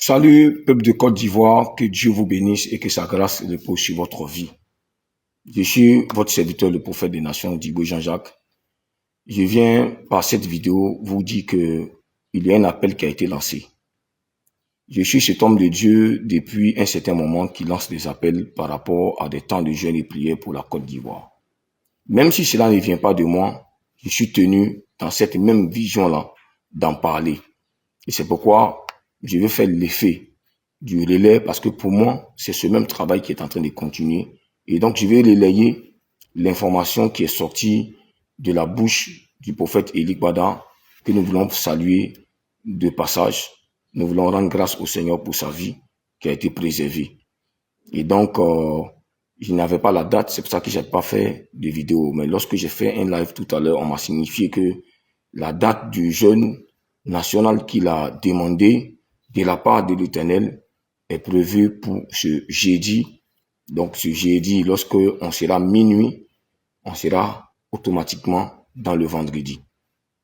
Salut, peuple de Côte d'Ivoire, que Dieu vous bénisse et que sa grâce repose sur votre vie. Je suis votre serviteur, le prophète des nations, Dibo Jean-Jacques. Je viens par cette vidéo vous dire que il y a un appel qui a été lancé. Je suis cet homme de Dieu depuis un certain moment qui lance des appels par rapport à des temps de jeûne et prière pour la Côte d'Ivoire. Même si cela ne vient pas de moi, je suis tenu dans cette même vision-là d'en parler. Et c'est pourquoi je vais faire l'effet du relais parce que pour moi, c'est ce même travail qui est en train de continuer. Et donc, je vais relayer l'information qui est sortie de la bouche du prophète Élie Bada que nous voulons saluer de passage. Nous voulons rendre grâce au Seigneur pour sa vie qui a été préservée. Et donc, je n'avais pas la date, c'est pour ça que je n'ai pas fait de vidéo. Mais lorsque j'ai fait un live tout à l'heure, on m'a signifié que la date du jeûne national qu'il a demandé de la part de l'Éternel est prévue pour ce jeudi. Donc, ce jeudi, lorsque on sera minuit, on sera automatiquement dans le vendredi.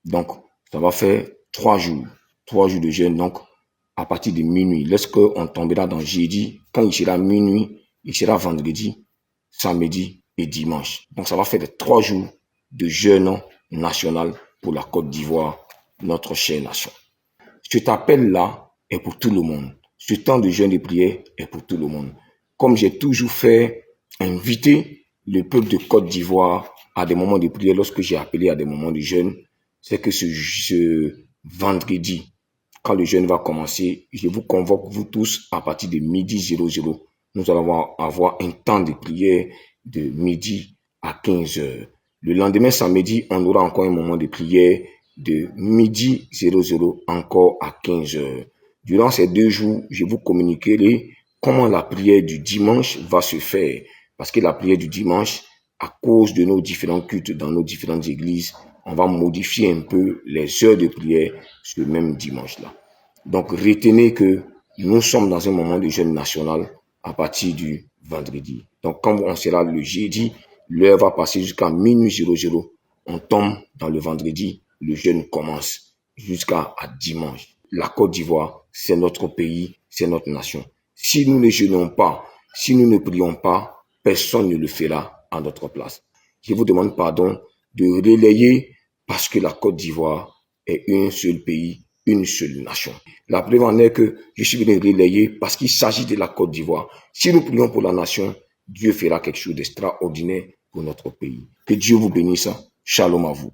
Donc, ça va faire 3 jours de jeûne. Donc, à partir de minuit, lorsqu'on tombera dans jeudi, quand il sera minuit, il sera vendredi, samedi et dimanche. Donc, ça va faire 3 jours de jeûne national pour la Côte d'Ivoire, notre chère nation. Cet appel-là est pour tout le monde. Ce temps de jeûne et prière est pour tout le monde. Comme j'ai toujours fait inviter le peuple de Côte d'Ivoire à des moments de prière, lorsque j'ai appelé à des moments de jeûne, c'est que ce vendredi, quand le jeûne va commencer, je vous convoque, vous tous, à partir de midi 00. Nous allons avoir un temps de prière de midi à 15 heures. Le lendemain, samedi, on aura encore un moment de prière de midi 00 encore à 15 heures. Durant ces 2 jours, je vous communiquerai comment la prière du dimanche va se faire. Parce que la prière du dimanche, à cause de nos différents cultes dans nos différentes églises, on va modifier un peu les heures de prière ce même dimanche-là. Donc, retenez que nous sommes dans un moment de jeûne national à partir du vendredi. Donc, quand on sera le jeudi, l'heure va passer jusqu'à minuit 00. On tombe dans le vendredi, le jeûne commence jusqu'à dimanche. La Côte d'Ivoire, c'est notre pays, c'est notre nation. Si nous ne jeûnons pas, si nous ne prions pas, personne ne le fera à notre place. Je vous demande pardon de relayer parce que la Côte d'Ivoire est un seul pays, une seule nation. La preuve en est que je suis venu relayer parce qu'il s'agit de la Côte d'Ivoire. Si nous prions pour la nation, Dieu fera quelque chose d'extraordinaire pour notre pays. Que Dieu vous bénisse. Shalom à vous.